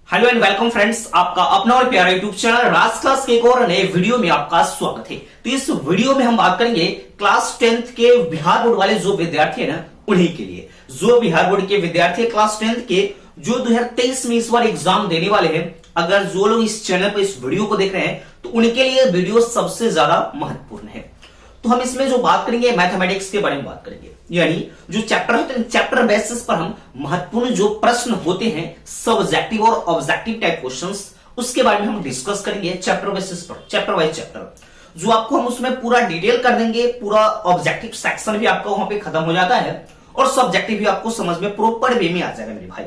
Hello and welcome friends, आपका अपना और प्यारा यूट्यूब चैनल राज क्लास के एक और नए वीडियो में आपका स्वागत है। तो इस वीडियो में हम बात करेंगे क्लास 10th के बिहार बोर्ड वाले जो विद्यार्थी है ना, उन्हीं के लिए। जो बिहार बोर्ड के विद्यार्थी है क्लास 10th के, जो 2023 में इस बार एग्जाम देने वाले हैं, अगर जो लोग इस चैनल पर इस वीडियो को देख रहे हैं तो उनके लिए वीडियो सबसे ज्यादा महत्वपूर्ण है। तो हम इसमें जो बात करेंगे मैथमेटिक्स के बारे में बात करेंगे, यानी जो चैप्टर होते हैं, चैप्टर बेसिस पर हम महत्वपूर्ण जो प्रश्न होते हैं सब्जेक्टिव और ऑब्जेक्टिव टाइप क्वेश्चंस, उसके बारे में हम डिस्कस करेंगे चैप्टर बेसिस पर, चैप्टर वाइज चैप्टर। जो आपको हम उसमें पूरा डिटेल कर देंगे, पूरा ऑब्जेक्टिव सेक्शन भी आपका वहां पे खत्म हो जाता है और सब्जेक्टिव भी आपको समझ में प्रॉपर वे में आ जाएगा मेरे भाई।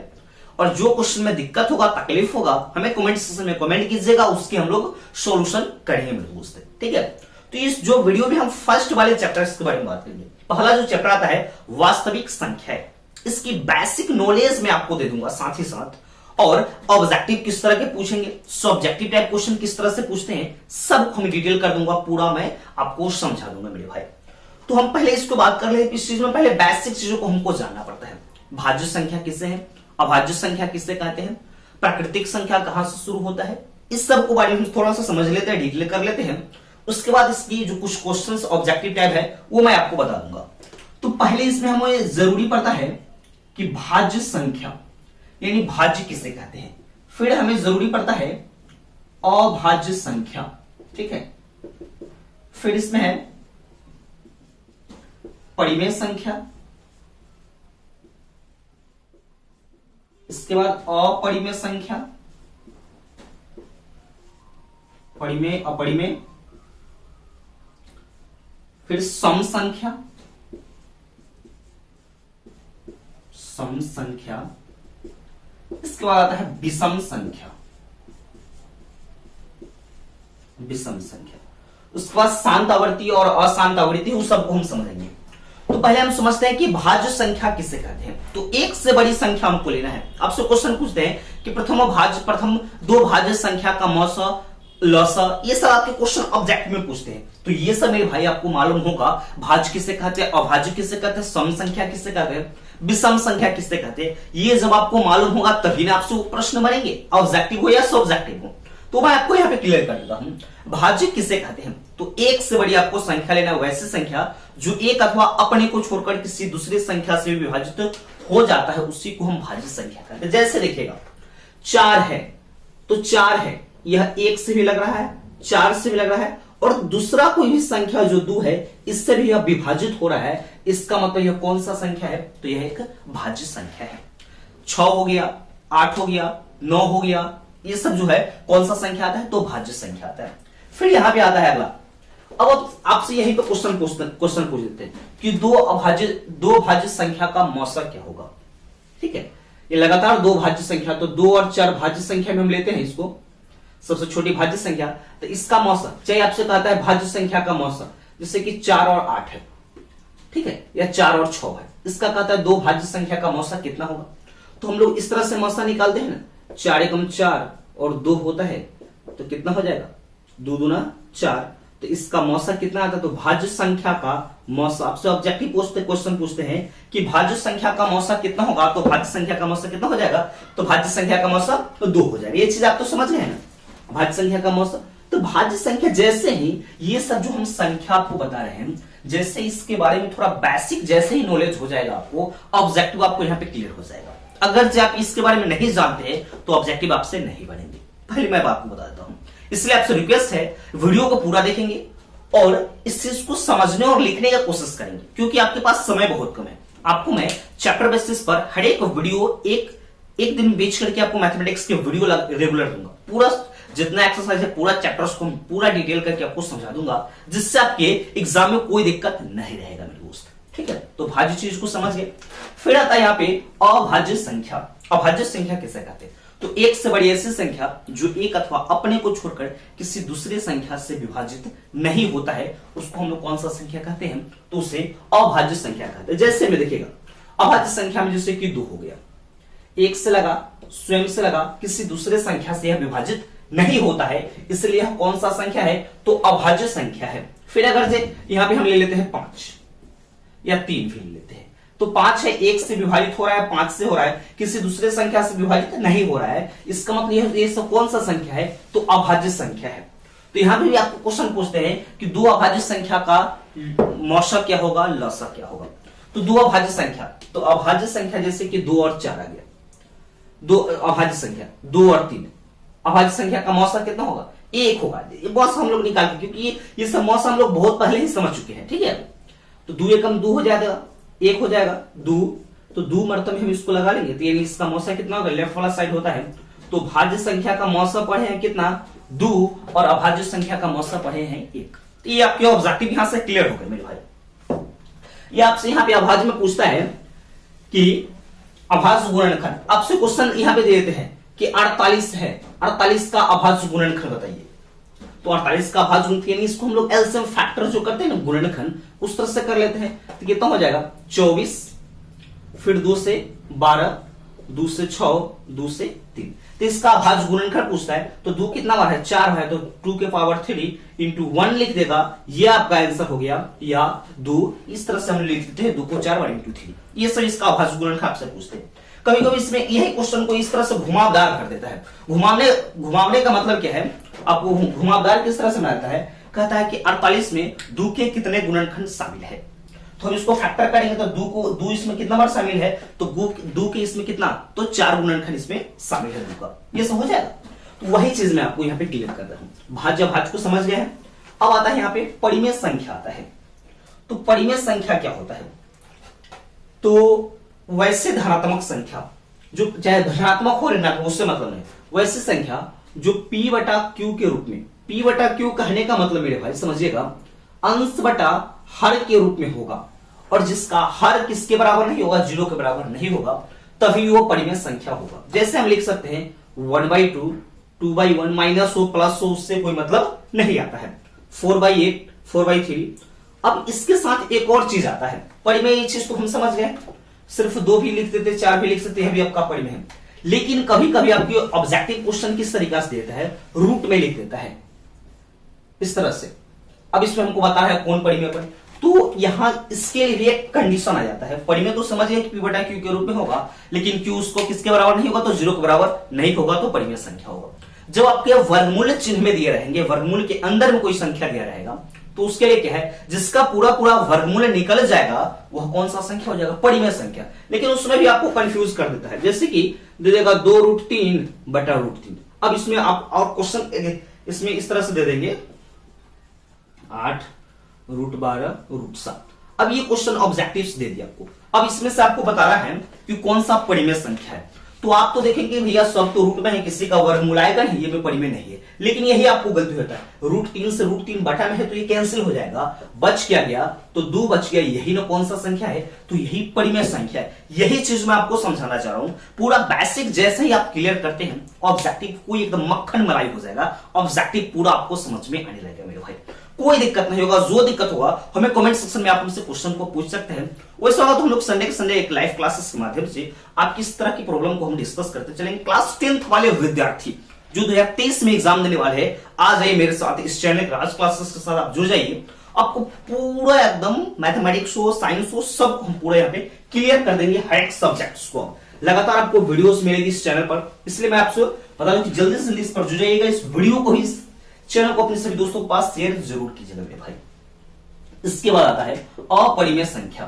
और जो क्वेश्चन में दिक्कत होगा, तकलीफ होगा, हमें कमेंट सेक्शन में कमेंट कीजिएगा, उसके हम लोग सॉल्यूशन करेंगे मेरे दोस्त, ठीक है। तो इस जो वीडियो में हम फर्स्ट वाले चैप्टर के बारे में बात करेंगे। पहला जो चैप्टर आता है वास्तविक संख्या है, इसकी बेसिक नॉलेज मैं आपको दे दूंगा साथ ही साथ, और ऑब्जेक्टिव किस तरह के पूछेंगे, सब्जेक्टिव टाइप क्वेश्चन किस तरह से पूछते हैं, सब हम डिटेल कर दूंगा, पूरा मैं आपको समझा दूंगा मेरे भाई। तो हम पहले इसको बात कर ले, इस चीज में पहले बेसिक चीजों को हमको जानना पड़ता है। भाज्य संख्या किसे है, अभाज्य संख्या किसे कहते हैं, प्राकृतिक संख्या कहां से शुरू होता है, इस सब को बारे में हम थोड़ा सा समझ लेते हैं, डिटेल कर लेते हैं। उसके बाद इसकी जो कुछ क्वेश्चंस ऑब्जेक्टिव टाइप है वो मैं आपको बता दूंगा। तो पहले इसमें हमें जरूरी पड़ता है कि भाज्य संख्या यानी भाज्य किसे कहते हैं, फिर हमें जरूरी पड़ता है अभाज्य संख्या, ठीक है। फिर इसमें है परिमेय संख्या, इसके बाद अपरिमेय संख्या, परिमेय अपरिमेय, फिर सम संख्या, सम संख्या, इसके बाद आता है विषम संख्या, विषम संख्या। उसके बाद शांत आवृत्ति और अशांत आवृत्ति, उस सबको हम समझेंगे। तो पहले हम समझते हैं कि भाज्य संख्या किसे कहते हैं। तो एक से बड़ी संख्या हमको लेना है। आपसे क्वेश्चन पूछते हैं कि प्रथम दो भाज्य संख्या का मौसा लसा, ये सब आपके क्वेश्चन ऑब्जेक्ट में पूछते हैं। तो ये सब मेरे भाई आपको मालूम होगा, भाज्य किसे कहते हैं, अभाज्य किसे कहते हैं, सम संख्या किसे कहते हैं, विषम संख्या किसे कहते हैं। ये जब आपको मालूम होगा तभी ना आपसे प्रश्न बनेंगे, ऑब्जेक्टिव हो या सब्जेक्टिव हो। तो मैं आपको यहाँ पे क्लियर कर देता हूं, भाज्य किसे कहते हैं। तो एक से बड़ी आपको संख्या लेना, वैसी संख्या जो एक अथवा अपने को छोड़कर किसी दूसरी संख्या से विभाजित हो जाता है, उसी को हम भाज्य संख्या कहते हैं। जैसे देखिएगा 4 है तो 4 है, यह एक से भी लग रहा है, 4 से भी लग रहा है, और दूसरा कोई भी संख्या जो 2 है इससे भी यह विभाजित हो रहा है, इसका मतलब यह कौन सा संख्या है, तो यह एक भाज्य संख्या है। 6 हो गया, 8 हो गया, 9 हो गया, ये सब जो है कौन सा संख्या आता है, तो भाज्य संख्या आता है। फिर यहां पे आता है अगला। अब आपसे यहीं पे क्वेश्चन पूछ लेते हैं कि दो भाज्य संख्या का मौसा क्या होगा, ठीक है। ये लगातार दो भाज्य संख्या, तो 2 और 4 भाज्य संख्या में हम लेते हैं इसको, सबसे छोटी भाज्य संख्या, तो इसका मौसा, चाहे आपसे कहता है भाज्य संख्या का मौसा, जैसे कि 4 और 8 है, ठीक है, या 4 और 6 है, इसका कहता है दो भाज्य संख्या का मौसा कितना होगा। तो हम लोग इस तरह से मौसा निकालते हैं ना, 4 एकम 4 और 2 होता है, तो कितना हो जाएगा, 2 दूना 4, तो इसका मौसा कितना आता है, तो भाज्य संख्या का मौसा। आपसे ऑब्जेक्टिव क्वेश्चन पूछते हैं कि भाज्य संख्या का मौसा कितना होगा, तो भाज्य संख्या का मौसा कितना हो जाएगा, तो भाज्य संख्या का मौसा तो 2 हो जाएगा। ये चीज आप तो समझ गए हैं ना, भाज्य संख्या का मौसा। तो भाज्य संख्या जैसे ही ये सब जो हम संख्या आपको बता रहे हैं, जैसे इसके बारे में थोड़ा बेसिक जैसे ही नॉलेज हो जाएगा आपको, ऑब्जेक्टिव आपको यहाँ पे क्लियर हो जाएगा। अगर जो आप इसके बारे में नहीं जानते हैं तो ऑब्जेक्टिव आपसे नहीं बनेंगे, पहले मैं आपको बता देता हूं। इसलिए आपसे रिक्वेस्ट है, वीडियो को पूरा देखेंगे और इस चीज को समझने और लिखने का कोशिश करेंगे, क्योंकि आपके पास समय बहुत कम है। आपको मैं चैप्टर बेसिस पर हर एक वीडियो एक दिन बेच करके आपको मैथमेटिक्स के वीडियो रेगुलर दूंगा। पूरा जितना एक्सरसाइज है, पूरा चैप्टर्स को पूरा डिटेल करके आपको समझा दूंगा, जिससे आपके एग्जाम में कोई दिक्कत नहीं रहेगा मेरे दोस्त, ठीक है। तो भाज्य चीज को समझ गए। फिर आता है यहाँ पे अभाज्य संख्या। अभाज्य संख्या किसे कहते हैं, तो एक से बड़ी ऐसी संख्या जो एक अथवा अपने को छोड़कर किसी दूसरी संख्या से विभाजित नहीं होता है, उसको हम लोग कौन सा संख्या कहते हैं, तो उसे अभाज्य संख्या कहते हैं। जैसे में देखिएगा, अभाज्य संख्या में जैसे कि 2 हो गया, एक से लगा, स्वयं से लगा, किसी दूसरे संख्या से यह विभाजित नहीं होता है, इसलिए यह कौन सा संख्या है, तो अभाज्य संख्या है। फिर अगर यहां पे हम ले लेते हैं 5 या 3 भी ले लेते हैं, तो 5 है, 1 से विभाजित हो रहा है, 5 से हो रहा है, किसी दूसरे संख्या से विभाजित नहीं हो रहा है, इसका मतलब ये सब कौन सा संख्या है, तो अभाज्य संख्या है। तो यहां पे भी आपको क्वेश्चन पूछते हैं कि दो अभाज्य संख्या का मौसा क्या होगा, लसा क्या होगा। तो दो अभाज्य संख्या, तो अभाज्य संख्या जैसे कि 2 और 4 आ गया, दो अभाज्य संख्या 2 और 3, अभाज्य संख्या का मौसा कितना होगा, 1 होगा। ये बहुत हम लोग निकालते हैं क्योंकि ये सब मौसा हम लोग बहुत पहले ही समझ चुके हैं, ठीक है। तो 2 एकम 2 हो जाएगा, 1 हो जाएगा 2, तो 2 मरतबे में हम इसको लगा लेंगे, तो यानी इसका मौसा कितना होगा, लेफ्ट वाला साइड होता है। तो भाज्य संख्या का मौसा पढ़े हैं कितना, 2, और अभाज्य संख्या का मौसा पढ़े हैं 1। तो ये आपके ऑब्जेक्टिव यहां से क्लियर हो गए मेरे भाई। ये आपसे यहाँ पे अभाज्य में पूछता है कि अभाज्य गुणनखंड, आपसे क्वेश्चन यहाँ पे दे देते हैं कि 48 है, 48 का अभाज्य गुणनखंड बताइए। तो 48 का अभाज्य गुणनखंड यानी इसको हम लोग एलसीएम फैक्टर जो करते हैं ना गुणनखंड, उस तरह से कर लेते हैं। तो कितना हो जाएगा 24, फिर 2 से 12, 2 से 6, 2 से 3। तो इसका अभाज्य गुणनखंड पूछता है, तो 2 कितना बार है, 4 है, तो 2 के पावर 3 इंटू 1 लिख देगा, ये आपका आंसर हो गया। या 2 इस तरह से हम लिख देते हैं, 2 को 4 बार इंटू 3। ये सब इसका अभाज्य गुणनखंड आपसे पूछते हैं। कभी कभी इसमें यही क्वेश्चन को इस तरह से घुमावदार कर देता है। घुमावने का मतलब क्या है, आपको घुमावदार किस तरह से बनाता है, कहता है कि 48 में 2 के कितने गुणनखंड शामिल है। तो हम इसको फैक्टर करेंगे तो 2 इसमें कितना बार शामिल है, तो 2 के इसमें कितना, तो 4 गुणनखंड इसमें शामिल है 2 का। ये सब हो जाएगा। तो वही चीज मैं आपको यहाँ पे क्लियर कर रहा हूं। भाज्य भाज्य को समझ गए हैं। अब आता है यहाँ पे परिमेय संख्या आता है। तो परिमेय संख्या क्या होता है, तो वैसे धनात्मक संख्या जो चाहे धनात्मक हो ऋणात्मक उससे मतलब नहीं, वैसी संख्या जो p बटा q के रूप में, p बटा q कहने का मतलब मेरे भाई समझिएगा अंश बटा हर के रूप में होगा, और जिसका हर किसके बराबर नहीं होगा, 0 के बराबर नहीं होगा, तभी वो परिमेय संख्या होगा। जैसे हम लिख सकते हैं 1/2, 2/1, माइनस हो प्लस हो उससे कोई मतलब नहीं आता है, 4/8, 4/3। अब इसके साथ एक और चीज आता है परिमेय, ये चीज तो हम समझ गए, सिर्फ 2 भी लिख देते, 4 भी लिख सकते हैं, भी आपका परिमेय है। लेकिन कभी कभी आपकी ऑब्जेक्टिव क्वेश्चन किस तरीका से देता है, रूट में लिख देता है इस तरह से। अब इसमें हमको बता है कौन परिमेय पर, तो यहां इसके लिए एक कंडीशन आ जाता है। परिमेय तो समझिए कि p बटा q के रूप में होगा, लेकिन q उसको किसके बराबर नहीं होगा, तो 0 के बराबर नहीं होगा, तो परिमेय संख्या होगा। जब आपके वर्गमूल चिन्ह में दिए रहेंगे, वर्गमूल के अंदर में कोई संख्या दिया रहेगा, तो उसके लिए क्या है, जिसका पूरा पूरा वर्गमूल निकल जाएगा वह कौन सा संख्या हो जाएगा, परिमेय संख्या। लेकिन उसमें भी आपको कंफ्यूज कर देता है, जैसे कि दे देगा 2√3 बटा √3। अब इसमें आप और क्वेश्चन इसमें इस तरह से दे देंगे 8 √12 √7। अब ये क्वेश्चन ऑब्जेक्टिव्स दे दिया आपको। अब इसमें से आपको बता रहा है कि कौन सा परिमेय संख्या है। तो आप तो देखेंगे भैया सब तो रूट में है, किसी का वर्गमूल आएगा नहीं, ये में परिमेय नहीं है। लेकिन यही आपको गलती होता है, √3 से √3 बटा में है तो ये कैंसिल हो जाएगा, बच क्या गया, तो 2 बच गया, यही ना कौन सा संख्या है, तो यही परिमेय संख्या है। यही चीज मैं आपको समझाना चाह रहा हूं। पूरा बेसिक जैसे ही आप क्लियर करते हैं, ऑब्जेक्टिव कोई एकदम मक्खन मलाई हो जाएगा, ऑब्जेक्टिव पूरा आपको समझ में आने लगेगा मेरे भाई। कोई दिक्कत नहीं होगा, जो दिक्कत होगा हमें कमेंट सेक्शन में आप हमसे क्वेश्चन को पूछ सकते हैं। वैसे होगा तो हम लोग संडे के संडे एक लाइव क्लासेस के माध्यम से आपकी इस तरह की प्रॉब्लम को हम डिस्कस करते चलेंगे। क्लास 10th वाले विद्यार्थी जो 2023 में एग्जाम देने वाले हैं, आ जाइए मेरे साथ इस चैनल राज क्लासेस के साथ आप जुड़ जाइए। आपको पूरा एकदम मैथमेटिक्स हो, साइंस हो, सब हम पूरा यहाँ पे क्लियर कर देंगे, हर एक सब्जेक्ट्स को। लगातार आपको वीडियोस मिलेगी इस चैनल पर, इसलिए मैं आपसे बता दूं कि जल्दी से जल्दी इस पर जुड़ जाइएगा। इस वीडियो को, इस चैनल को अपने सभी दोस्तों के पास शेयर जरूर कीजिएगा मेरे भाई। इसके बाद आता है अपरिमेय संख्या।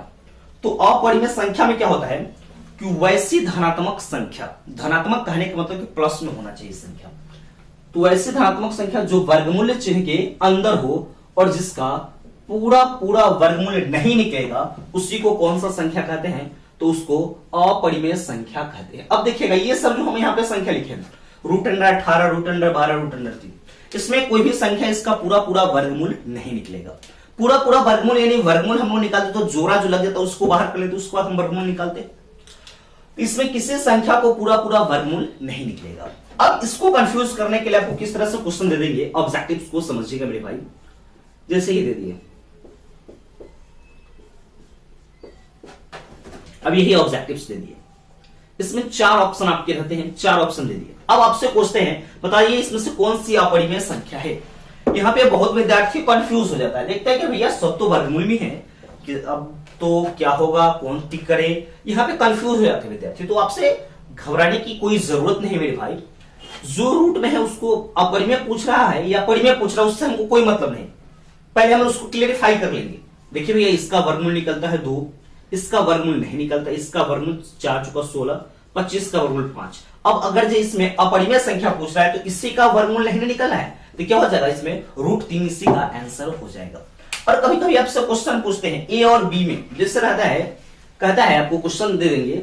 तो अपरिमेय संख्या में क्या होता है कि वैसी धनात्मक संख्या, धनात्मक कहने का मतलब कि प्लस में होना चाहिए संख्या, तो वैसी धनात्मक संख्या जो वर्गमूल चिन्ह के अंदर हो और जिसका पूरा पूरा वर्गमूल नहीं निकलेगा, उसी को कौन सा संख्या कहते हैं, तो उसको अपरिमेय संख्या कहते हैं। अब देखिएगा ये सब जो हम यहाँ पे संख्या लिखे हैं, √18, √12, √3, इसमें कोई भी संख्या इसका पूरा पूरा वर्गमूल नहीं निकलेगा। पूरा पूरा वर्गमूल यानी वर्गमूल हम लोग निकालते तो जोड़ा जो लग जाता है उसको बाहर कर लेते, उसके बाद हम वर्गमूल निकालते। इसमें किसी संख्या को पूरा पूरा वर्गमूल नहीं निकलेगा। अब इसको कंफ्यूज करने के लिए आपको किस तरह से क्वेश्चन दे देंगे, ऑब्जेक्टिव्स को समझिएगा मेरे भाई। जैसे ही दे दिए, अब यही ऑब्जेक्टिव्स दे दिए, इसमें 4 ऑप्शन आपके रहते हैं, 4 ऑप्शन दे दिए। अब आपसे पूछते हैं बताइए इसमें से कौन सी अपरिमेय संख्या है। यहाँ पे बहुत विद्यार्थी कंफ्यूज हो जाता है, देखता है कि भैया सब तो वर्गमूल में है, कि अब तो क्या होगा, कौन टिक करे, यहाँ पे कंफ्यूज हो जाते विद्यार्थी। तो आपसे घबराने की कोई जरूरत नहीं मेरे भाई, जो रूट में है उसको अपरिमेय पूछ रहा है या परिमेय पूछ रहा है उससे हमको कोई मतलब नहीं। पहले हम उसको क्लियरिफाई कर लेंगे। देखिए भैया, इसका वर्गमूल निकलता है 2, इसका वर्गमूल नहीं निकलता, इसका वर्गमूल 4 चुका 16, 25 का वर्गमूल 5। अब अगर जो इसमें अपरिमेय संख्या पूछ रहा है तो इसी का वर्गमूल नहीं निकलना है, तो क्या हो जाएगा, इसमें √3 इसी का आंसर हो जाएगा। और कभी कभी आपसे क्वेश्चन पूछते हैं ए और बी में, जैसे रहता है, कहता है आपको क्वेश्चन दे देंगे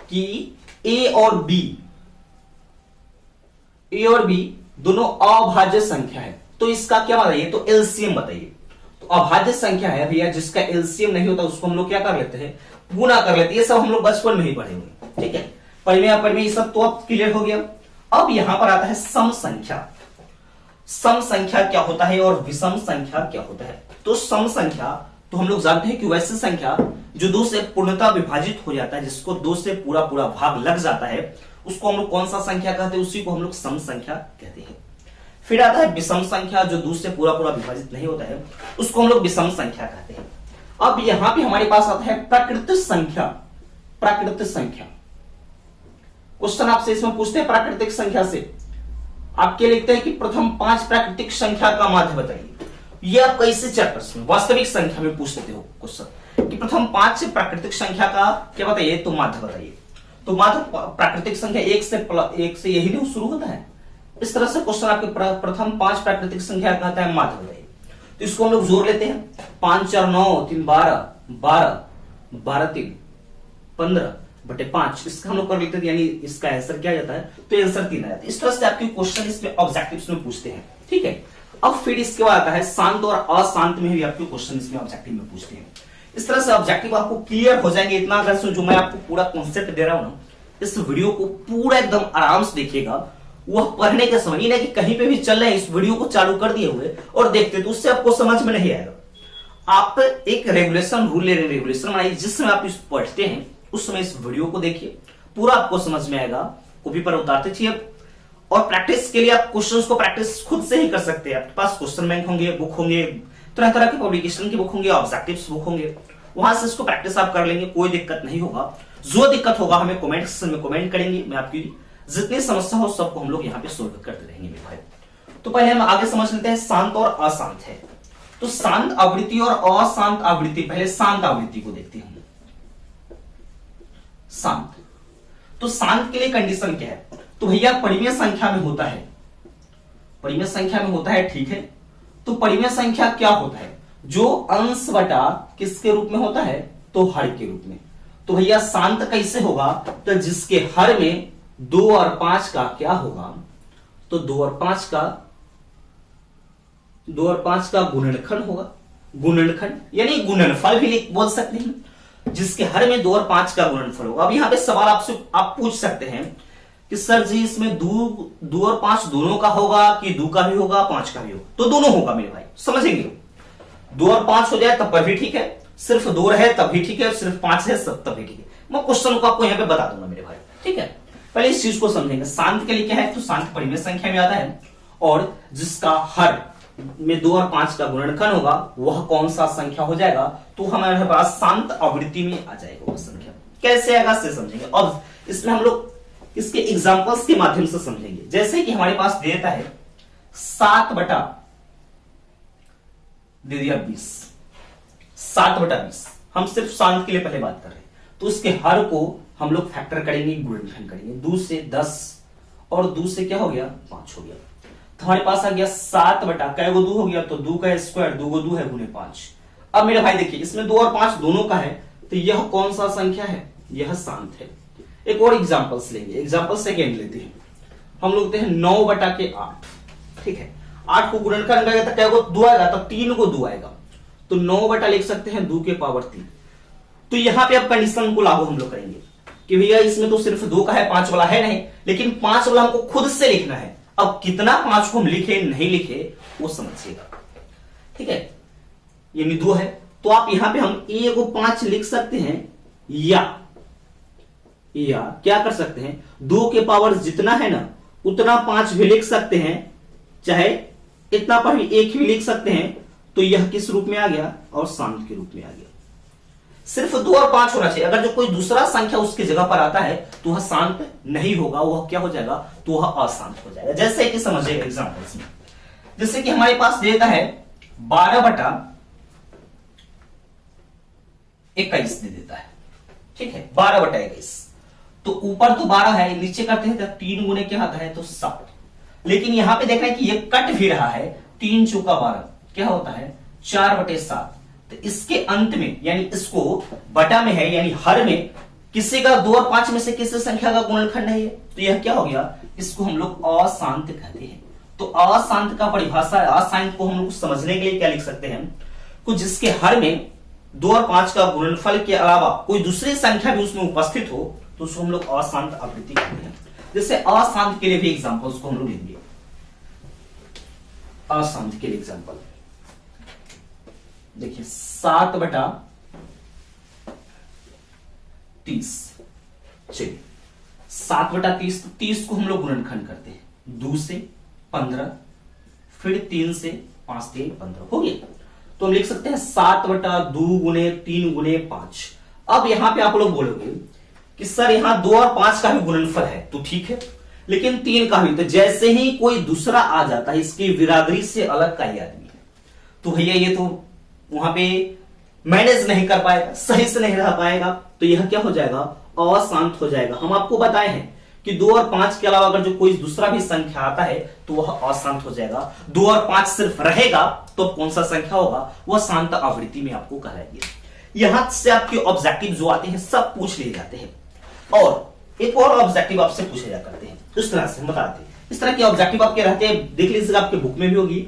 कि ए और बी दोनों अभाज्य संख्या है, तो इसका क्या बताइए, तो एलसीएम बताइए। तो अभाज्य संख्या है भैया, जिसका एलसीएम नहीं होता उसको हम लोग क्या कर लेते हैं, गुना कर लेते हैं। ये सब हम लोग बचपन में ही पढ़े हुए, ठीक है, परिमेय अपरिमेय सब तो अब क्लियर हो गया। अब यहां पर आता है सम संख्या। सम संख्या क्या होता है और विषम संख्या क्या होता है। तो सम संख्या तो हम लोग जानते हैं कि वैसी संख्या जो 2 से पूर्णतः विभाजित हो जाता है, जिसको 2 से पूरा भाग लग जाता है, उसको हम लोग कौन सा संख्या कहते हैं, उसी को हम लोग सम संख्या कहते हैं। फिर आता है विषम संख्या, जो 2 से पूरा विभाजित नहीं होता है, उसको हम लोग विषम संख्या कहते हैं। अब यहां पे हमारे पास आता है प्राकृतिक संख्या। प्राकृतिक संख्या क्वेश्चन आपसे इसमें पूछते हैं प्राकृतिक संख्या से, आपके लिखते हैं कि प्रथम 5 प्राकृतिक संख्या का माध्य बताइए। ये आप कैसे चैप्टर्स में वास्तविक संख्या में पूछ लेते हो क्वेश्चन कि प्रथम 5 प्राकृतिक संख्या का क्या बताइए, तो माध्य बताइए। तो माध्य प्राकृतिक संख्या 1 से यही नहीं शुरू होता है। इस तरह से क्वेश्चन आपके प्रथम 5 प्राकृतिक संख्या कहता है माध्य बताइए। तो इसको हम लोग जोड़ लेते हैं, 5 4 9 3 12 12 12 3 15/5, इसका हम लोग कर लेते हैं, यानी इसका आंसर क्या जाता है, तो आंसर 3 आ जाता है। इस तरह से आपके क्वेश्चन इसमें ऑब्जेक्टिव्स में पूछते हैं, ठीक है। अब फिर इसके बाद आता है शांत और अशांत में भी आपके क्वेश्चन इसमें ऑब्जेक्टिव में पूछते हैं। इस तरह से ऑब्जेक्टिव आपको क्लियर हो जाएंगे। इतना अगर जो मैं आपको पूरा कॉन्सेप्ट दे रहा हूं ना, इस वीडियो को पूरा एकदम आराम से देखिएगा। वह पढ़ने के समय नहीं कि कहीं पे भी चल रहे हैं, इस वीडियो को चालू कर दिए हुए और देखते, तो उससे आपको समझ में नहीं आएगा। आप एक रेगुलेशन रूल ले रहे, रेगुलेशन बनाइए, जिस समय आप इस पढ़ते हैं उस समय इस वीडियो को देखिए, पूरा आपको समझ में आएगा। कॉपी पर उतारते चाहिए। और प्रैक्टिस के लिए आप क्वेश्चंस को प्रैक्टिस खुद से ही कर सकते हैं। आपके पास क्वेश्चन बैंक होंगे, बुक होंगे, तरह तरह के पब्लिकेशन की बुक होंगे, ऑब्जेक्टिव्स बुक होंगे, वहां से इसको प्रैक्टिस आप कर लेंगे, कोई दिक्कत नहीं होगा। जो दिक्कत होगा हमें कमेंट सेक्शन में कमेंट करेंगे, मैं आपकी जितनी समस्या हो सबको हम लोग यहाँ पे सोल्व करते रहेंगे मेरे भाई। तो पहले हम आगे समझ लेते हैं शांत और अशांत है। तो शांत आवृत्ति और अशांत आवृत्ति, पहले शांत आवृत्ति को देखते हैं। शांत, तो शांत के लिए कंडीशन क्या है, तो भैया परिमेय संख्या में होता है, परिमेय संख्या में होता है, ठीक है। तो परिमेय संख्या क्या होता है, जो अंश बटा किसके रूप में होता है, तो हर के रूप में। तो भैया शांत कैसे होगा, तो जिसके हर में 2 और 5 का क्या होगा, तो 2 और 5 का गुणनखंड होगा। गुणनखंड यानी गुणनफल भी बोल सकते हैं, जिसके हर में 2 और 5 का गुणनफल होगा। अब यहां पे सवाल आपसे आप पूछ सकते हैं कि सर जी इसमें 2 और 5 दोनों का होगा कि 2 का भी होगा 5 का भी होगा, तो दोनों होगा मेरे भाई, समझेंगे। 2 और 5 हो जाए तब पर भी ठीक है, सिर्फ 2 रहे तब भी ठीक है, सिर्फ 5 है तब भी ठीक है। मैं क्वेश्चन को आपको यहाँ पे बता दूंगा मेरे भाई, ठीक है। पहले इस चीज को समझेंगे। शांत के लिए क्या है, तो शांत परिमेय संख्या में आता है और जिसका हर में 2 और 5 का गुणनखंड होगा वह कौन सा संख्या हो जाएगा, तो हमारे पास शांत आवृत्ति में आ जाएगा वह संख्या। कैसे आएगा से समझेंगे। अब इसमें हम लोग इसके एग्जांपल्स के माध्यम से समझेंगे। जैसे कि हमारे पास देता है 7/, दे दिया 20, 7/20। हम सिर्फ शांत के लिए पहले बात कर रहे हैं, तो उसके हर को हम लोग फैक्टर करेंगे, गुणनखंड करेंगे। 2 से 10 और 2 से क्या हो गया, 5 हो गया। तो हमारे पास आ गया 7/, कै गो 2 हो गया, तो 2 का स्क्वायर, 2 गो 2 है गुने 5। अब मेरे भाई देखिए इसमें 2 और 5 दोनों का है, तो यह कौन सा संख्या है, यह शांत है। एक और एग्जांपल्स लेंगे, एग्जांपल सेकेंड लेते हैं। हम लोग लेते हैं 9/8, ठीक है। 8 को गुणनखंड करेंगे तो क्या को 2 आएगा, तो 3 को 2 आएगा, तो 9 लिख सकते हैं 2 के पावर 3। तो यहां पे अब कंडीशन को लागू हम लोग करेंगे कि भैया इसमें तो सिर्फ 2 का है, 5 वाला है नहीं, लेकिन 5 वाला हमको खुद से लिखना है। अब कितना 5 को हम लिखे नहीं लिखे वो समझिएगा, ठीक है। यानी 2 है, तो आप यहां पे हम ए को 5 लिख सकते हैं, या क्या कर सकते हैं, 2 के पावर जितना है ना उतना 5 भी लिख सकते हैं, चाहे इतना पर भी 1 भी लिख सकते हैं। तो यह किस रूप में आ गया, और शांत के रूप में आ गया। सिर्फ 2 और 5 होना चाहिए। अगर जो कोई दूसरा संख्या उसकी जगह पर आता है तो वह शांत नहीं होगा, वह क्या हो जाएगा, तो वह अशांत हो जाएगा। जैसे कि समझिएगा एग्जांपल्स में, जैसे कि हमारे पास देता है 12/21 दे देता है, ठीक है, 12/21। तो ऊपर तो 12 है, नीचे करते हैं तो 3 गुने क्या आता है, तो 7। लेकिन यहां पे देख रहे हैं कि ये कट भी रहा है, 3 चौका 12 क्या होता है, 4/7। तो इसके अंत में यानी इसको बटा में है यानी हर में किसी का 2 और 5 में से किसी संख्या का गुणनखंड है, तो यह क्या हो गया, इसको हम लोग अशांत कहते हैं। तो अशांत का परिभाषा, अशांत को हम लोग समझने के लिए क्या लिख सकते हैं, कुछ जिसके हर में 2 और 5 का गुणनफल के अलावा कोई दूसरी संख्या भी उसमें उपस्थित हो तो उसको हम लोग अशांत आवृत्ति कहते हैं। जैसे अशांत के लिए भी एग्जांपल्स को हम लोग लेंगे। अशांत के लिए एग्जांपल देखिए, 7/30, चलिए 7/30, तो 30 को हम लोग गुणनखंड करते हैं, 2 से 15, फिर 3 से 5, 3 15 हो गया। तो हम लिख सकते हैं 7/2 गुने 3 गुने 5। अब यहां पे आप लोग बोलोगे कि सर यहां 2 और 5 का भी गुणनफल है, तो ठीक है, लेकिन 3 का भी। तो जैसे ही कोई दूसरा आ जाता है, इसकी बिरादरी से अलग का ही आदमी है, तो भैया ये तो वहां पे मैनेज नहीं कर पाएगा, सही से नहीं रह पाएगा, तो यह क्या हो जाएगा, अशांत हो जाएगा। हम आपको बताए हैं कि 2 और 5 के अलावा अगर जो कोई दूसरा भी संख्या आता है तो वह अशांत हो जाएगा। 2 और 5 सिर्फ रहेगा तो कौन सा संख्या होगा, वह शांत आवृत्ति में आपको कहलाएगी। यहां से आपके ऑब्जेक्टिव जो आते हैं सब पूछ लिए जाते हैं, और एक और ऑब्जेक्टिव आपसे पूछे जा करते हैं। इस तरह से हम बताते हैं, इस तरह के ऑब्जेक्टिव आपके रहते हैं, देख लीजिएगा आपके बुक में भी होगी।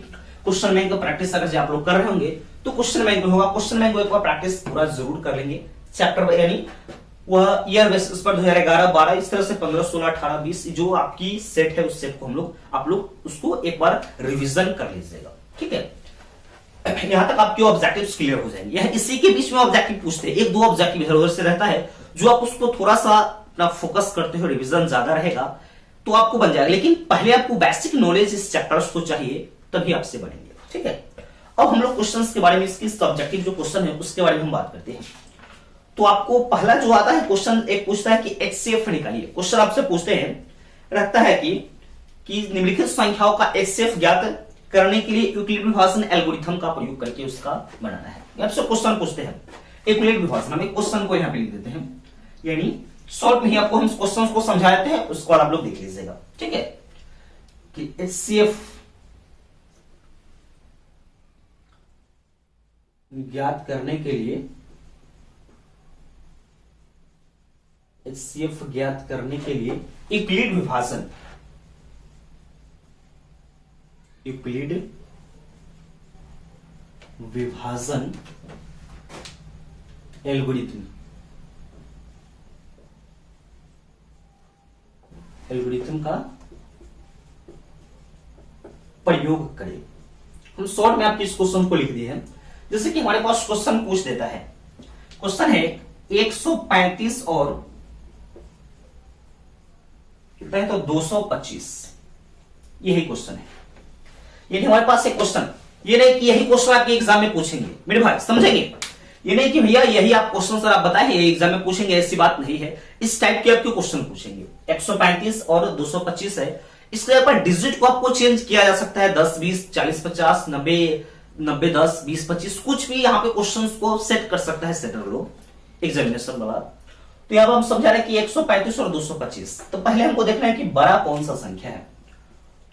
क्वेश्चन बैंक का प्रैक्टिस अगर आप लोग कर रहे होंगे तो क्वेश्चन बैंक में होगा। क्वेश्चन बैंक को एक बार प्रैक्टिस पूरा जरूर कर लेंगे, चैप्टर यानी वह ईयर बेसिस पर 2011, 12 इस तरह से 15, 16, 18, 20 जो आपकी सेट है उस सेट को आप लोग उसको एक बार रिवीजन कर लीजिएगा, ठीक है। यहां तक आपके ऑब्जेक्टिव्स क्लियर हो जाएंगे। यह इसी के बीच में ऑब्जेक्टिव पूछते हैं, 1-2 ऑब्जेक्टिव इधर उधर से रहता है, जो आप उसको थोड़ा सा अपना फोकस करते हो, रिवीजन ज्यादा रहेगा तो आपको बन जाएगा। लेकिन पहले आपको बेसिक नॉलेज इस चैप्टर्स को चाहिए, तभी आपसे बनेंगे, ठीक है। अब हम लोग क्वेश्चंस के बारे में, इसकी सब्जेक्टिव जो क्वेश्चन है उसके बारे में हम बात करते हैं। तो आपको पहला जो आता है क्वेश्चन, एक पूछता है कि HCF निकालिए। क्वेश्चन आपसे पूछते हैं, रहता है कि निम्नलिखित संख्याओं का HCF ज्ञात करने के लिए यूक्लिड विभाजन एल्गोरिथम का प्रयोग करके उसका बनाना है। आपसे क्वेश्चन पूछते हैं यूक्लिड विभाजन, हम एक क्वेश्चन को यहां पे लिख देते हैं, यानी सॉल्व नहीं, आपको हम क्वेश्चन को समझाते हैं, उसको आप लोग देख लीजिएगा, ठीक है। कि HCF ज्ञात करने के लिए, HCF ज्ञात करने के लिए यूक्लिड विभाजन, यूक्लिड विभाजन एल्गोरिथम का प्रयोग करें। हम शॉर्ट में आपके इस क्वेश्चन को लिख दिए हैं। जैसे कि हमारे पास क्वेश्चन पूछ देता है, क्वेश्चन है 135 और कितना है, तो 225, यही क्वेश्चन है। यानी हमारे पास एक क्वेश्चन, ये नहीं कि यही क्वेश्चन आपके एग्जाम में पूछेंगे मेरे भाई, समझेंगे। ये नहीं कि भैया यही आप क्वेश्चन सर आप बताए ये एग्जाम में पूछेंगे, ऐसी बात नहीं है। इस टाइप के आपके क्वेश्चन पूछेंगे। 135 और 225 है, इसके ऊपर डिजिट को आपको चेंज किया जा सकता है, 10, 20, 40, 50, 90, 90, 10, 20, 25, कुछ भी यहाँ पे क्वेश्चन को सेट कर सकता है सेटर लोग एग्जामिनेशन वाला। तो यहाँ पर हम समझा रहे हैं कि 135 और 225, तो पहले हमको देखना है कि बड़ा कौन सा संख्या है।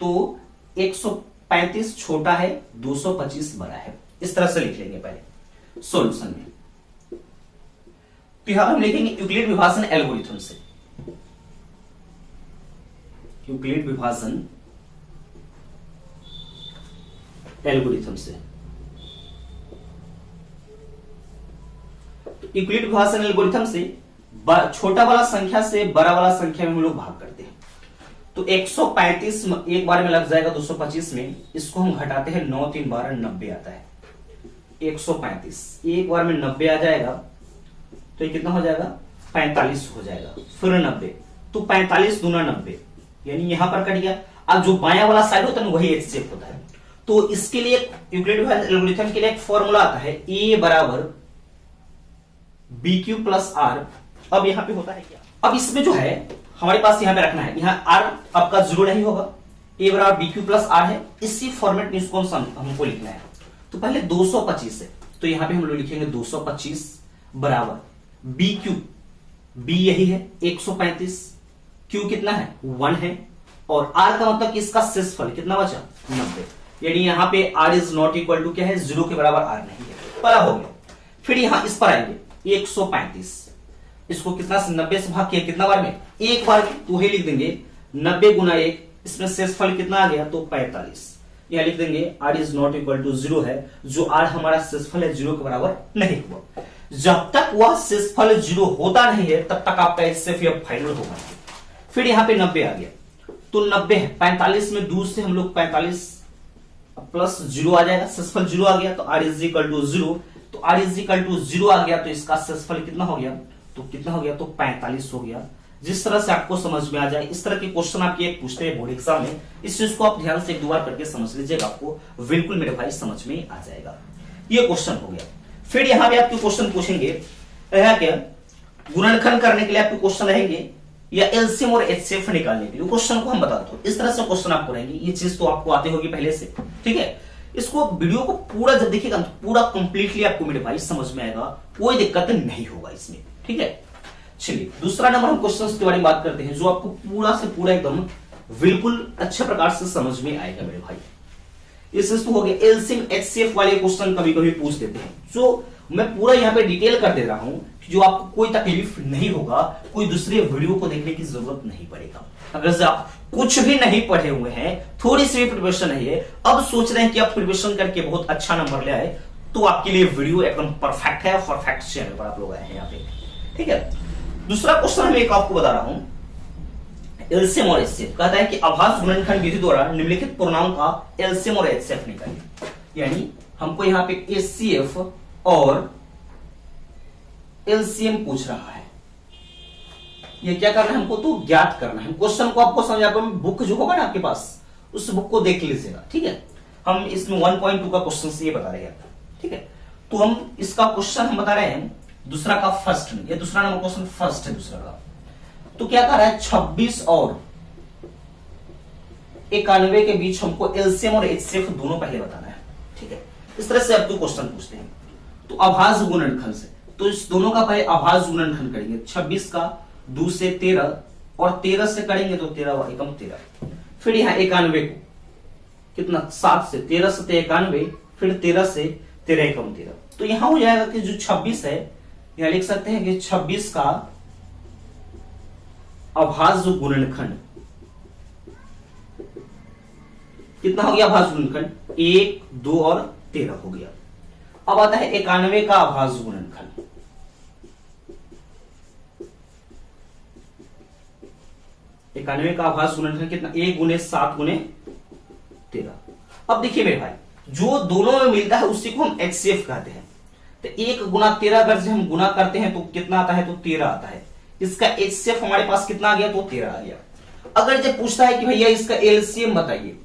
तो 135 छोटा है, 225 बड़ा है, इस तरह से लिख लेंगे पहले सॉल्यूशन में। तो यहां हम लिखेंगे यूक्लिड विभाजन एल्गोरिथम से, यूक्लिड विभाजन एल्गोरिथम से। यूक्लिड विभाजन एल्गोरिथम से छोटा वाला संख्या से बड़ा वाला संख्या में हम लोग भाग करते हैं। तो 135 एक बार में लग जाएगा, 225 में इसको हम घटाते हैं, 9 3 12 90 आता है। 135 एक बार में 90 आ जाएगा, तो ये कितना हो जाएगा, 45 हो जाएगा, फिर 90, तो 45 दूना 90, यानी यहां पर कट गया। अब जो बाया वाला साइड होता है वही HCF होता है। तो इसके लिए यूक्लिड विभाजन एल्गोरिथम के लिए एक फॉर्मूला आता है, A बराबर बी क्यू प्लस आर। अब यहां पे होता है क्या, अब इसमें जो है हमारे पास यहां पे रखना है, यहां आर आपका जीरो नहीं होगा, ए बराबर बी क्यू प्लस आर है, इसी फॉर्मेट में इसको हमको लिखना है। तो पहले 225 है, तो यहां पे हम लोग लिखेंगे 225 बराबर बी क्यू, बी यही है 135, क्यू कितना है 1 है, और आर का मतलब कि इसका शेषफल कितना बचा 90, यानी यहां पे R is not equal to क्या है, जीरो के बराबर आर नहीं है, परा हो गया। फिर यहां इस पर आएंगे 135, इसको कितना से 90 से भाग किया कितना बार में, एक बार में, तो वही लिख देंगे 90 गुना 1, इसमें शेषफल कितना आ गया तो 45, यहां लिख देंगे R is not equal to zero है, जो आर हमारा शेषफल है जीरो के बराबर नहीं हुआ। जब तक वह शेषफल जीरो होता नहीं है तब तक आपका एचसीएफ फाइनल होगा। फिर यहां पे 90 आ गया, तो 90 है 45 में दूर से हम लोग 45 प्लस जीरो आ जाएगा, शेषफल जीरो आ गया तो R is equal to zero, तो R is equal to zero आ गया तो इसका शेषफल कितना हो गया, तो कितना हो गया तो 45 हो गया। जिस तरह से आपको समझ में आ जाए, इस तरह के क्वेश्चन आपके एक पूछते हैं बोर्ड एग्जाम में, इस चीज को आप ध्यान से एक दो बार करके समझ लीजिएगा, आपको बिल्कुल मेरे भाई समझ में आ जाएगा। ये क्वेश्चन हो गया। फिर यहां पे आपके क्वेश्चन पूछेंगे क्या, गुणनखंड करने के लिए आपके क्वेश्चन रहेंगे या एलसीएम और एचसीएफ निकालने के लिए, क्वेश्चन को हम बता दो, इस तरह से क्वेश्चन आपको रहेंगे। ये चीज तो आपको आती होगी पहले से, ठीक है। इसको वीडियो को पूरा जब देखिएगा तो पूरा कंप्लीटली आपको मेरे भाई समझ में आएगा, कोई दिक्कत नहीं होगा इसमें, ठीक है। चलिए दूसरा नंबर हम क्वेश्चन के बारे में बात करते हैं, जो आपको पूरा से पूरा एकदम बिल्कुल अच्छे प्रकार से समझ में आएगा मेरे भाई। इस तो हो गया एलसीएम एचसीएफ वाले क्वेश्चन कभी कभी पूछ देते हैं, जो मैं पूरा यहाँ पे डिटेल कर दे रहा हूं, जो आपको कोई तकलीफ नहीं होगा, कोई दूसरे वीडियो को देखने की जरूरत नहीं पड़ेगा। अगर से आप कुछ भी नहीं पढ़े हुए हैं, थोड़ी सी भी प्रिपरेशन नहीं है, अब सोच रहे हैं कि आप प्रिपरेशन करके बहुत अच्छा नंबर ले आए, तो आपके लिए वीडियो एकदम परफेक्ट है, परफेक्ट चैनल पर आप लोग आए हैं यहाँ पे, ठीक है। दूसरा क्वेश्चन मैं एक आपको बता रहा हूं, एलसीएम और एचसीएफ कहता है कि आभास गुणनखंड विधि द्वारा निम्नलिखित पूर्णांक का एलसीएम और एचसीएफ निकालिए। यानी हमको यहाँ पे एचसीएफ और एलसीएम पूछ रहा है, ये क्या करना है हमको तो ज्ञात करना है। क्वेश्चन को आपको समझ आप बुक जो होगा ना आपके पास, उस बुक को देख लीजिएगा, ठीक है। हम इसमें 1.2 का क्वेश्चन ये बता रहे हैं, ठीक है। तो हम इसका क्वेश्चन हम बता रहे हैं दूसरा का फर्स्ट में, ये दूसरा नंबर क्वेश्चन फर्स्ट है दूसरा का। तो क्या कर रहा है 26 और 91 के बीच हमको एलसीएम और एचसीएफ दोनों पहले बताना है, ठीक है। इस तरह से आपको क्वेश्चन पूछते हैं। तो आभास गुणनखंड से, तो इस दोनों का पहले आभास गुणनखंड करेंगे, 26 का 2 से 13 और 13 से करेंगे तो 13 एकम 13। फिर यहां 91 को कितना 7 से 13 से 91, फिर 13 से 13 एकम 13। तो यहां हो जाएगा कि जो 26 है, यहां लिख सकते हैं कि 26 का आभास गुणनखंड कितना हो गया, आभास गुणनखंड 1, 2 और 13 हो गया। अब आता है 91 का आभास गुणनखंड, 91 का आभास गुणनखंड कितना 1 गुने 7 गुने 13। अब देखिए मेरे भाई, जो दोनों में मिलता है उसी को हम एचसीएफ कहते हैं। तो 1 गुना 13 अगर से हम गुना करते हैं तो कितना आता है, तो 13 आता है। इसका एचसीएफ हमारे पास कितना आ गया, तो 13 आ गया। अगर जब पूछता है कि भैया इसका एलसीएम बताइए,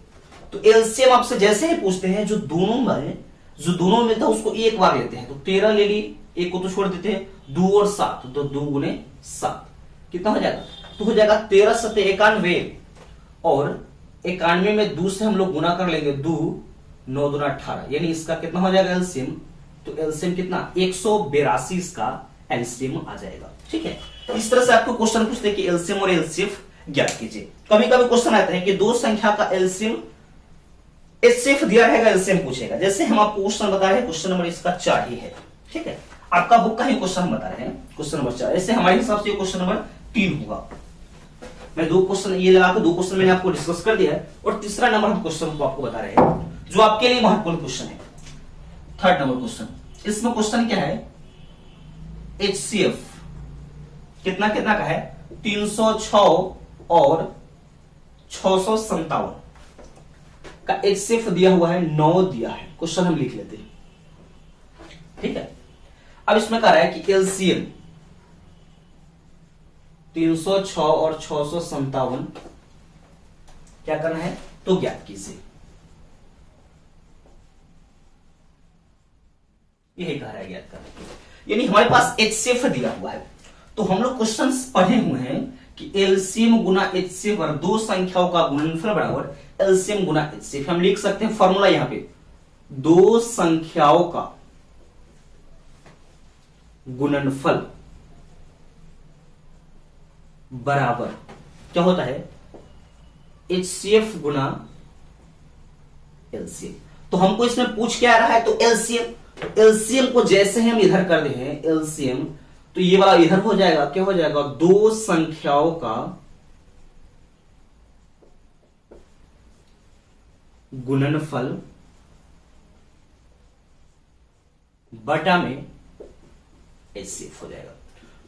तो एलसीएम आपसे जैसे ही पूछते हैं जो दोनों में मिलता है उसको एक बार लेते हैं, तो 13 ले ली, एक को तो छोड़ देते हैं, 2 और 7, तो 2 गुने 7 कितना हो जाएगा, तो हो जाएगा 13 सत्ते 91, और 91 में 2 से हम लोग गुना कर लेंगे, 2 9 दूना 18, यानी इसका कितना हो जाएगा एलसीएम, तो एलसीएम कितना 182 इसका एलसीएम आ जाएगा, ठीक है। इस तरह से आपको क्वेश्चन पूछते हैं कि एलसीएम और एलसीएफ ज्ञात कीजिए। कभी कभी क्वेश्चन आता है कि दो संख्या का एलसीएम एचसीएफ दिया रहेगा, एलसीएम पूछेगा। जैसे हम आपको क्वेश्चन बता रहे हैं, क्वेश्चन नंबर इसका 4 ही है, ठीक है। आपका बुक का ही क्वेश्चन हम बता रहे हैं, क्वेश्चन नंबर 4। ऐसे हमारे हिसाब से क्वेश्चन नंबर 3 होगा। मैं 2 क्वेश्चन ये लगा के 2 क्वेश्चन मैंने आपको डिस्कस कर दिया है, और तीसरा नंबर हम क्वेश्चन को आपको बता रहे हैं, जो आपके लिए महत्वपूर्ण क्वेश्चन है, थर्ड नंबर क्वेश्चन। इसमें क्वेश्चन क्या है, एचसीएफ कितना कितना का है, 306 और 657 का एचसीएफ दिया हुआ है, 9 दिया है। क्वेश्चन हम लिख लेते हैं, ठीक है। अब इसमें कह रहा है कि एलसीएम 306 और 657 क्या करना है, तो ज्ञात कीजिए। यही कह रहा है ज्ञात करने के लिए। यानी हमारे पास HCF दिया हुआ है, तो हम लोग क्वेश्चन पढ़े हुए हैं कि एलसीएम गुना HCF और दो संख्याओं का गुणनफल बराबर एलसीएम गुना HCF। हम लिख सकते हैं फॉर्मूला यहां पे, दो संख्याओं का गुणनफल बराबर क्या होता है, HCF गुना एलसीएम। तो हमको इसमें पूछ क्या आ रहा है, तो एलसीएम को जैसे हम इधर कर दे हैं एलसीएम, तो ये वाला इधर हो जाएगा, क्या हो जाएगा, दो संख्याओं का गुणनफल बटा में HCF हो जाएगा।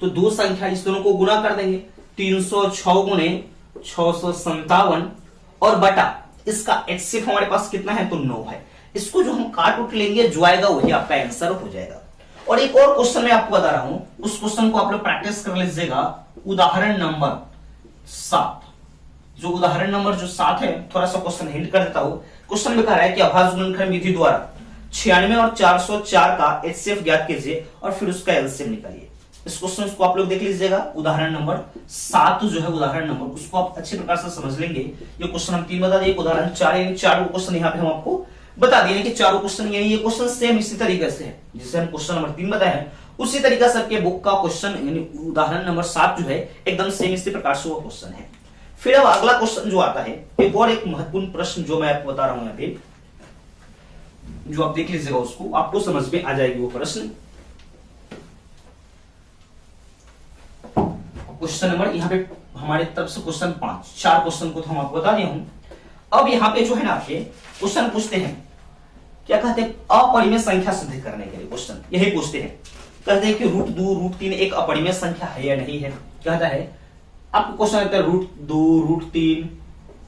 तो दो संख्या इस दोनों को गुना कर देंगे, 306 गुणे 657 और बटा इसका HCF हमारे पास कितना है, तो 9 है। इसको जो हम काट उठ लेंगे, जो आएगा वही आपका आंसर हो जाएगा। और एक और क्वेश्चन मैं आपको बता रहा हूं, उस क्वेश्चन को आप लोग प्रैक्टिस कर लीजिएगा। उदाहरण नंबर 7, जो उदाहरण नंबर जो 7 है, थोड़ा सा क्वेश्चन हिंट कर देता हूं। क्वेश्चन में कह रहा है कि अभाज्य गुणनखंड विधि द्वारा 96 और 404 का HCF ज्ञात कीजिए और फिर उसका एलसीएम निकालिए। इस क्वेश्चन को आप लोग देख लीजिएगा, उदाहरण नंबर 7 जो है उदाहरण नंबर, उसको आप अच्छे प्रकार से समझ लेंगे। ये क्वेश्चन हम 3 बता दिए, उदाहरण 4 यानी 4 क्वेश्चन यहाँ पे हम आपको बता दिए कि 4 क्वेश्चन, यानी ये क्वेश्चन सेम इसी तरीके से है जिसे हम क्वेश्चन नंबर 3 बताए हैं, उसी तरीका से आपके बुक का क्वेश्चन यानी उदाहरण नंबर 7 जो है एकदम सेम इसी प्रकार से वो क्वेश्चन है। फिर अब अगला क्वेश्चन जो आता है, एक और एक महत्वपूर्ण प्रश्न जो मैं आपको बता रहा हूं यहाँ पे, जो आप देख लीजिएगा, उसको आपको समझ में आ जाएगी वो प्रश्न। क्वेश्चन नंबर यहाँ पे हमारे तरफ से क्वेश्चन 5, 4 क्वेश्चन को तो हम आपको बता दिया हूं। अब यहाँ पे जो है ना आपके क्वेश्चन पूछते हैं, क्या कहते हैं, अपरिमेय संख्या सिद्ध करने के लिए क्वेश्चन यही पूछते हैं। कहते हैं कि √2 √3 एक अपरिमेय संख्या है या नहीं है। कहता है आपको क्वेश्चन रहता है √2 √3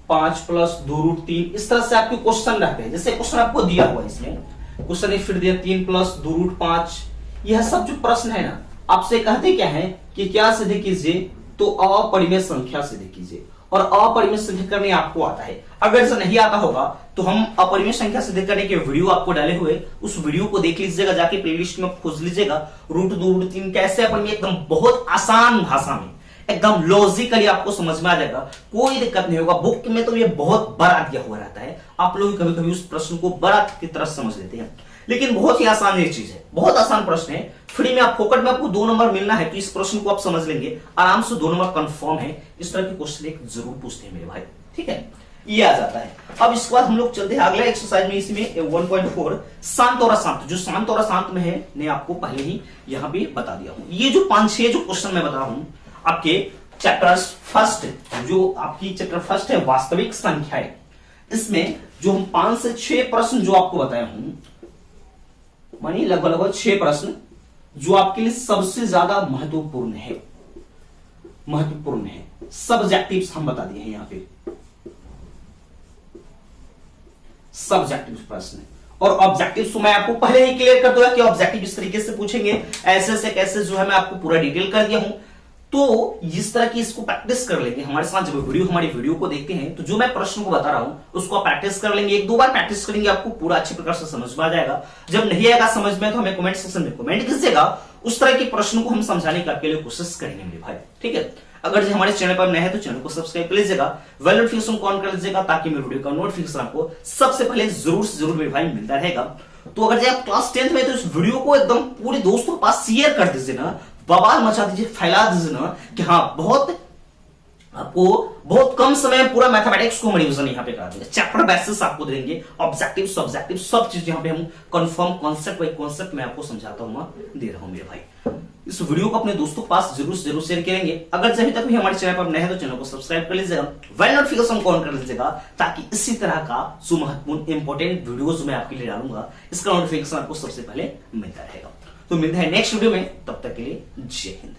5 + 2 √3, इस तरह से आपके क्वेश्चन रहते हैं। जैसे क्वेश्चन आपको दिया हुआ है, इसमें क्वेश्चन एक फिर दिया 3 + 2 √5। यह सब जो प्रश्न है ना, आपसे कहते क्या है कि क्या सिद्ध कीजिए, तो अपरिमेय संख्या सिद्ध कीजिए। और अपरिमेय सिद्ध करने आपको आता है। अगर ऐसा नहीं आता होगा तो हम अपरिमेय संख्या सिद्ध करने के वीडियो आपको डाले हुए, उस वीडियो को देख लीजिएगा, जाके प्लेलिस्ट में खोज लीजिएगा। √2 √3 कैसे अपरिमेय, एकदम बहुत आसान भाषा में, एकदम लॉजिकली आपको समझ में आ जाएगा, कोई दिक्कत नहीं होगा। बुक में तो ये बहुत बड़ा दिया हुआ रहता है, आप लोग कभी कभी उस प्रश्न को बड़ा की तरह समझ लेते हैं, लेकिन बहुत ही आसान ये चीज है, बहुत आसान प्रश्न है। फ्री में आप फोकट में आपको 2 नंबर मिलना है, तो इस प्रश्न को आप समझ लेंगे आराम से, 2 नंबर कंफर्म है। इस तरह के क्वेश्चन एक जरूर पूछते हैं मेरे भाई, ठीक है, ये आ जाता है। अब इसके बाद हम लोग चलते हैं अगला एक्सरसाइज में, इसमें 1.4 शांत और अशांत। जो शांत और अशांत में है ने आपको पहले ही यहाँ पे बता दिया हूं। ये जो 5-6 जो क्वेश्चन मैं बता रहा हूं आपके चैप्टर फर्स्ट, जो आपकी चैप्टर फर्स्ट है वास्तविक संख्याएं, इसमें जो हम 5 से 6 प्रश्न जो आपको बताया हूं, मानिए लगभग 6 प्रश्न जो आपके लिए सबसे ज्यादा महत्वपूर्ण है, सब्जेक्टिव्स हम बता दिए हैं यहाँ पे, सब्जेक्टिव प्रश्न। और ऑब्जेक्टिव मैं आपको पहले ही क्लियर कर दूंगा कि ऑब्जेक्टिव इस तरीके से पूछेंगे, ऐसे से कैसे जो है मैं आपको पूरा डिटेल कर दिया हूं। तो इस तरह की इसको प्रैक्टिस कर लेंगे हमारे साथ। जब हमारी वीडियो को देखते हैं तो जो मैं प्रश्न को बता रहा हूं उसको आप प्रैक्टिस कर लेंगे, 1-2 बार प्रैक्टिस करेंगे, आपको पूरा अच्छी प्रकार से समझ में आ जाएगा। जब नहीं आएगा समझ में तो हमें कमेंट सेक्शन में कमेंट कीजिएगा, उस तरह के प्रश्न को हम समझाने का आपके लिए कोशिश करेंगे मेरे भाई, ठीक है। अगर हमारे चैनल पर नए हैं तो चैनल को सब्सक्राइब कर लीजिएगा, बेल नोटिफिकेशन को ऑन कर लीजिएगा, ताकि मेरे वीडियो का नोटिफिकेशन आपको सबसे पहले जरूर से जरूर मेरे भाई मिलता रहेगा। तो अगर आप क्लास 10th में, तो इस वीडियो को एकदम पूरे दोस्तों के पास शेयर कर दीजिए ना, बवाल मचा दीजिए, फैला दीजिए ना, कि हाँ आपको बहुत कम समय में पूरा मैथमेटिक्स को हम रिवीजन यहाँ पे करा देंगे, चैप्टर बेसिस आपको देंगे, ऑब्जेक्टिव सब्जेक्टिव सब चीज यहाँ पे हम कंफर्म कॉन्सेप्ट बाय कॉन्सेप्ट में आपको समझाता हुआ दे रहा हूं मेरे भाई। इस वीडियो को अपने दोस्तों के पास जरूर शेयर करेंगे। अगर अभी तक भी हमारे चैनल पर नए हैं तो चैनल को सब्सक्राइब कर लीजिएगा, बेल नोटिफिकेशन को ऑन कर लीजिएगा, ताकि इसी तरह का जो महत्वपूर्ण इंपॉर्टेंट वीडियोस मैं आपके लिए डालूंगा इसका नोटिफिकेशन आपको सबसे पहले मिलता रहेगा। तो मिलते हैं नेक्स्ट वीडियो में, तब तक के लिए जय हिंद।